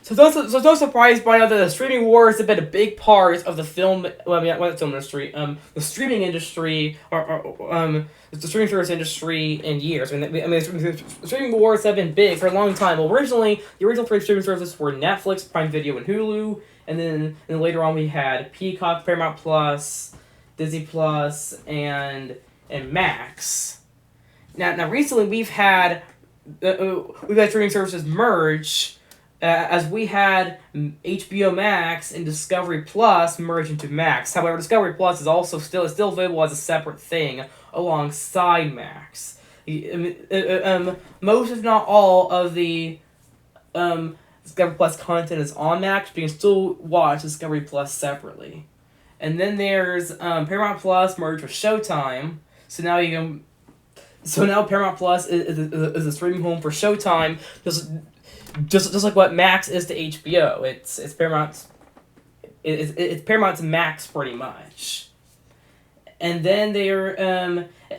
it's no surprise by now that the streaming wars have been a big part of the film. Well, I mean, not the film industry. The streaming industry, or the streaming service industry in years. The streaming wars have been big for a long time. Well, originally, the original three streaming services were Netflix, Prime Video, and Hulu, and then later on we had Peacock, Paramount Plus, Disney Plus, and Max. Now recently we've had streaming services merge. As we had HBO Max and Discovery Plus merge into Max. However, Discovery Plus is also still available as a separate thing alongside Max. Most, if not all, of the Discovery Plus content is on Max, but you can still watch Discovery Plus separately. And then there's Paramount Plus merged with Showtime, so now you can. So now Paramount Plus is a streaming home for Showtime. Just like what Max is to HBO, it's Paramount's it's Paramount's Max pretty much. And then they're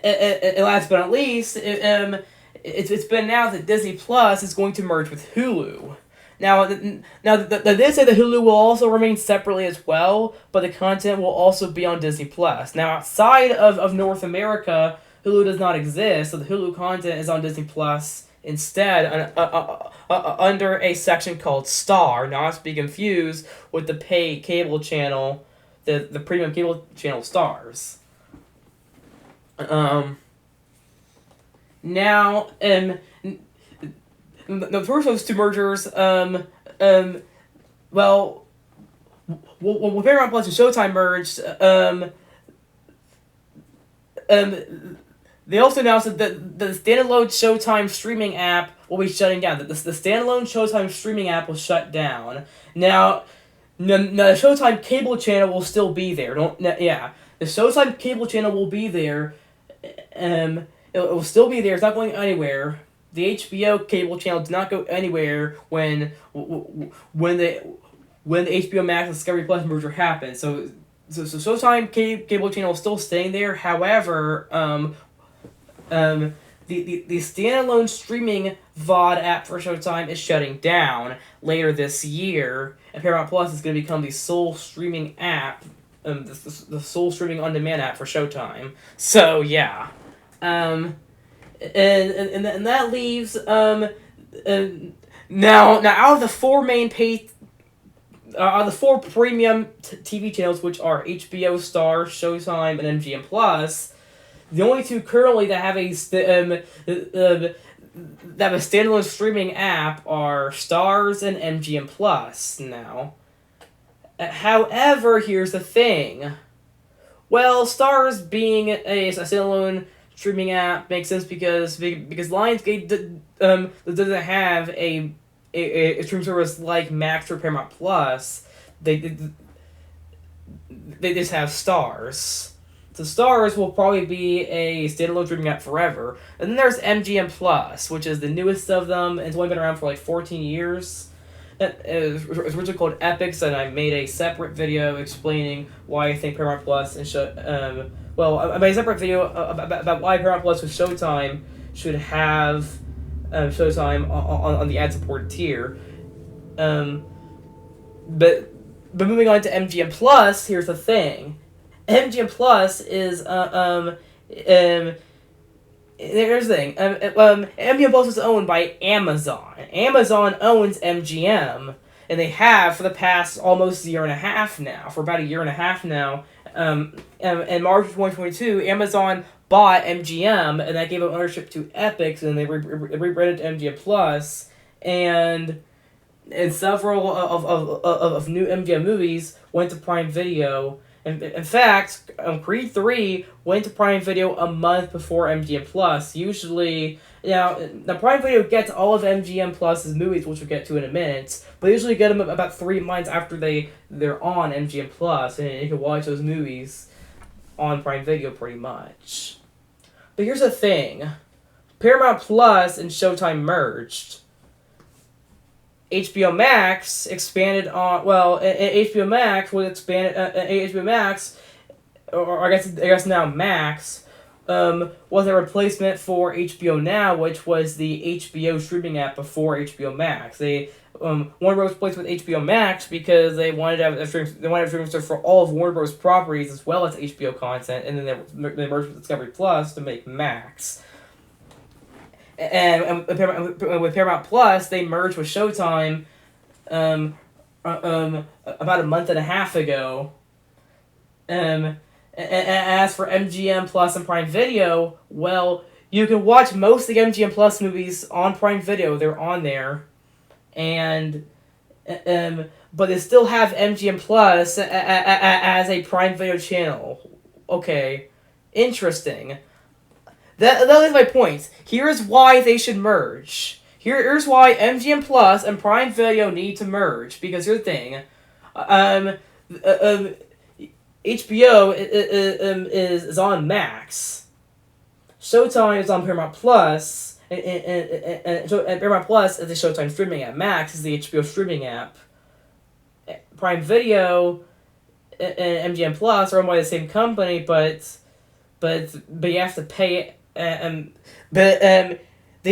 last but not least, it's been announced that Disney Plus is going to merge with Hulu. Now they say that Hulu will also remain separately as well, but the content will also be on Disney Plus. Now outside of North America, Hulu does not exist, so the Hulu content is on Disney Plus instead, under a section called Star, not to be confused with the paid cable channel, the premium cable channel Stars. Now, the first of those two mergers, when Paramount Plus and Showtime merged, they also announced that the standalone Showtime streaming app will be shutting down. That the standalone Showtime streaming app will shut down. Now, the Showtime cable channel will still be there. The Showtime cable channel will be there. It will still be there. It's not going anywhere. The HBO cable channel did not go anywhere when the HBO Max and Discovery Plus merger happened. So Showtime cable channel is still staying there. However, the standalone streaming VOD app for Showtime is shutting down later this year, and Paramount Plus is going to become the sole streaming app, the sole streaming on-demand app for Showtime. So yeah, and that leaves now out of the four main the four premium TV channels, which are HBO, Star, Showtime, and MGM Plus. The only two currently that have a standalone streaming app are Stars and MGM Plus now. However, here's the thing. Well, Stars being a standalone streaming app makes sense because Lionsgate doesn't have a streaming service like Max or Paramount Plus. They just have Stars. So Stars will probably be a standalone streaming app forever. And then there's MGM Plus, which is the newest of them. It's only been around for like 14 years. It's originally called Epics, and I made a separate video explaining why I think Paramount Plus and I made a separate video about why Paramount Plus with Showtime should have Showtime on the ad-supported tier. But moving on to MGM Plus, here's the thing. MGM Plus is here's the thing. MGM Plus is owned by Amazon. Amazon owns MGM, and they have for the past almost year and a half now. For about a year and a half now. In March of 2022, Amazon bought MGM, and that gave up ownership to Epics, and they rebranded to MGM Plus, and several of new MGM movies went to Prime Video. In fact, Creed 3 went to Prime Video a month before MGM Plus. Usually, now Prime Video gets all of MGM Plus's movies, which we'll get to in a minute, but usually get them about 3 months after they're on MGM Plus, and you can watch those movies on Prime Video pretty much. But here's the thing. Paramount Plus and Showtime merged. HBO Max expanded on HBO Max was expanded. HBO Max, or I guess now Max, was a replacement for HBO Now, which was the HBO streaming app before HBO Max. They Warner Bros. Replaced with HBO Max because they wanted to have a streaming service for all of Warner Bros. Properties as well as HBO content, and then they merged with Discovery Plus to make Max. And with Paramount Plus, they merged with Showtime about a month and a half ago. And as for MGM Plus and Prime Video, well, you can watch most of the MGM Plus movies on Prime Video. They're on there. And but they still have MGM Plus as a Prime Video channel. Okay, interesting. That is my point. Here's why they should merge. Here's why MGM Plus and Prime Video need to merge. Because here's the thing. HBO is on Max. Showtime is on Paramount Plus. And Paramount Plus is the Showtime streaming app. Max is the HBO streaming app. Prime Video and MGM Plus are owned by the same company, but you have to pay. They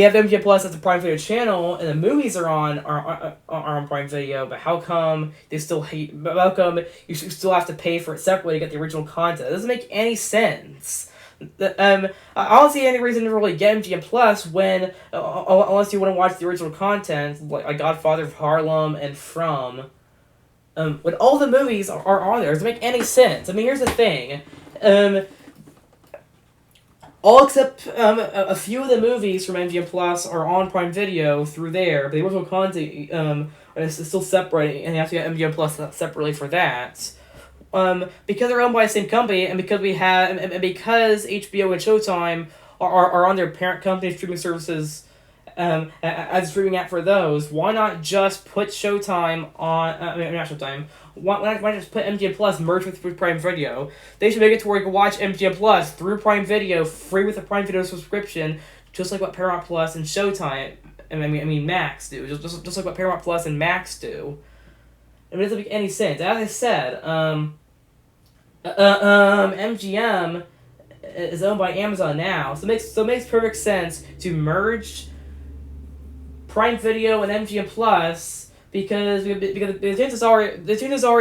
have MGM Plus as a Prime Video channel, and the movies are on Prime Video. But how come they still hate? How come you still have to pay for it separately to get the original content? It doesn't make any sense. I don't see any reason to really get MGM Plus when unless you want to watch the original content like Godfather of Harlem and From. When all the movies are on there, it doesn't make any sense. I mean, here's the thing. All except a few of the movies from MGM Plus are on Prime Video through there, but the original content is still separate, and you have to get MGM Plus separately for that. Because they're owned by the same company, and because because HBO and Showtime are on their parent company streaming services as a streaming app for those, why not just put Showtime on? Not Showtime. Why not just put MGM Plus merge with Prime Video? They should make it to where you can watch MGM Plus through Prime Video, free with a Prime Video subscription, just like what Paramount Plus and Showtime, I mean Max do, just like what Paramount Plus and Max do. I mean, it doesn't make any sense. As I said, MGM is owned by Amazon now, so it makes perfect sense to merge Prime Video and MGM Plus. Because the chances are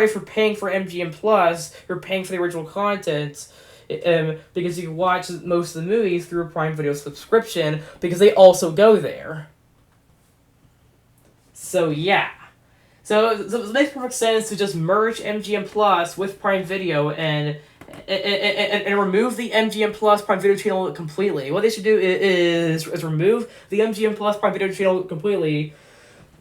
if you're paying for MGM Plus, you're paying for the original content, because you can watch most of the movies through a Prime Video subscription, because they also go there. So yeah. So it makes perfect sense to just merge MGM Plus with Prime Video and remove the MGM Plus Prime Video channel completely. What they should do is remove the MGM Plus Prime Video channel completely,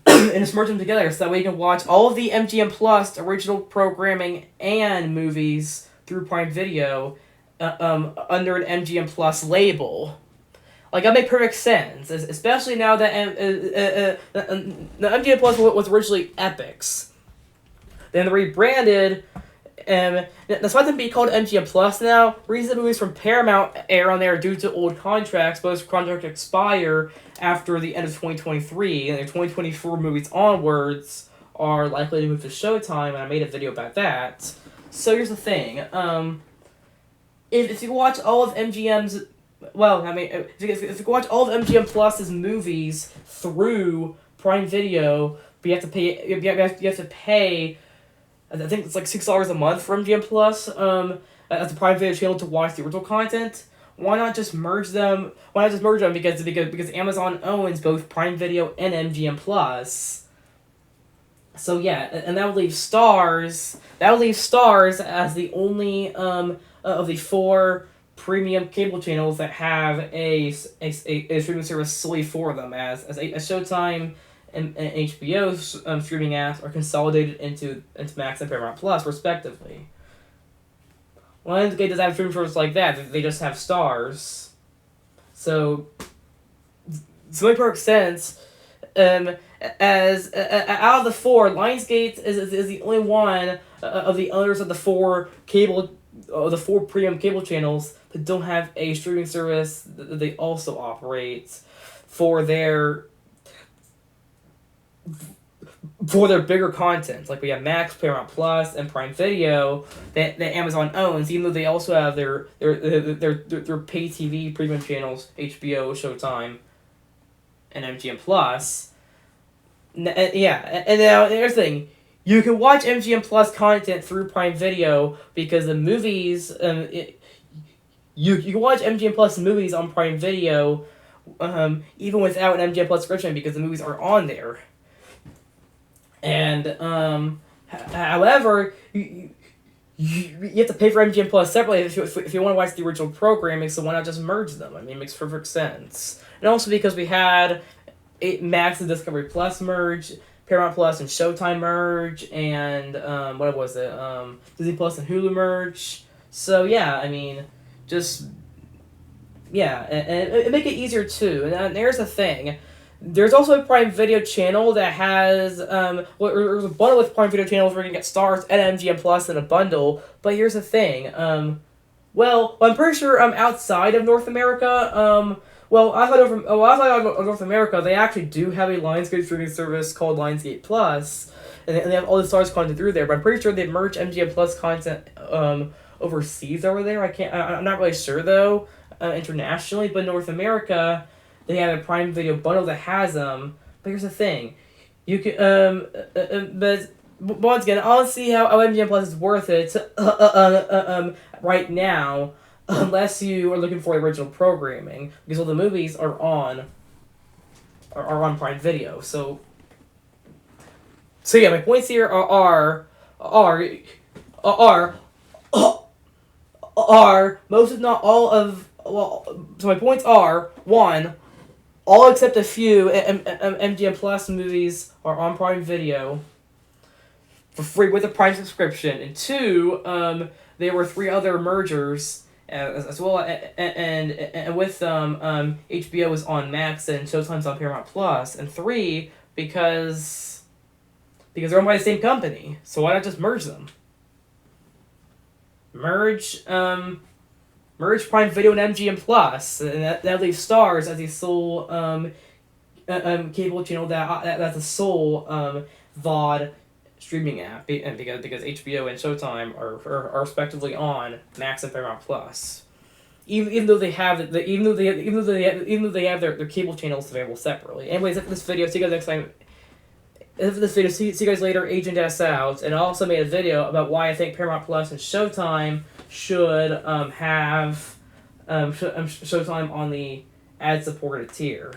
and just merge them together so that way you can watch all of the MGM Plus original programming and movies through Prime Video under an MGM Plus label. Like, that make perfect sense, especially now that the MGM Plus was originally Epix. Then they rebranded, that's why they be called MGM Plus now. Recent movies from Paramount air on there due to old contracts. Most contracts expire after the end of 2023, and their 2024 movies onwards are likely to move to Showtime, and I made a video about that. So here's the thing. If you watch all of MGM's... Well, I mean, if you watch all of MGM Plus's movies through Prime Video, but you have to pay... You have to pay... I think it's like $6 a month for MGM Plus as a Prime Video channel to watch the original content. Why not just merge them? Why not just merge them? Because Amazon owns both Prime Video and MGM Plus. So yeah, and that would leave Stars. That would leave Stars as the only of the 4 premium cable channels that have a streaming service solely for them, as Showtime and HBO's streaming apps are consolidated into Max and Paramount Plus, respectively. Lionsgate doesn't have streaming service like that. They just have Stars. So it makes perfect sense. As out of the 4, Lionsgate is the only one of the owners of the 4 premium cable channels that don't have a streaming service that they also operate for their for their bigger content. Like we have Max, Paramount Plus, and Prime Video that Amazon owns, even though they also have their pay TV premium channels, HBO, Showtime, and MGM Plus. Yeah, and now here's the thing. You can watch MGM Plus content through Prime Video because the movies, you can watch MGM Plus movies on Prime Video, even without an MGM Plus subscription because the movies are on there. And however, you have to pay for MGM Plus separately if you want to watch the original programming. So why not just merge them? I mean, it makes perfect sense. And also because we had Max and Discovery Plus merge, Paramount Plus and Showtime merge, and what was it? Disney Plus and Hulu merge. So yeah, I mean, just yeah, and it make it easier too. And there's the thing. There's also a Prime Video channel that has or a bundle with Prime Video channels where you can get Stars and MGM Plus in a bundle. But here's the thing. Well, I'm pretty sure outside of North America, outside of North America, they actually do have a Lionsgate streaming service called Lionsgate Plus, and they have all the Stars content through there. But I'm pretty sure they merge MGM Plus content overseas over there. I'm not really sure though, internationally, but North America, they have a Prime Video bundle that has them. But here's the thing, you can but once again, I don't see how MGM Plus is worth it right now, unless you are looking for original programming, because all the movies are on Prime Video. So yeah, my points here are most if not all of so my points are: 1, all except a few MGM Plus movies are on Prime Video for free with a Prime subscription, and 2, there were 3 other mergers as well, and with them, HBO is on Max and Showtime's on Paramount Plus, and 3 because they're owned by the same company, so why not just merge them? Merge Prime Video and MGM Plus, and that leaves Stars as the sole cable channel that's the sole VOD streaming app, and because HBO and Showtime are respectively on Max and Paramount Plus, even though they have their cable channels available separately. Anyways, after this video, see you guys next time. After this video, see you guys later. Agent S out, and I also made a video about why I think Paramount Plus and Showtime should have Showtime on the ad-supported tier.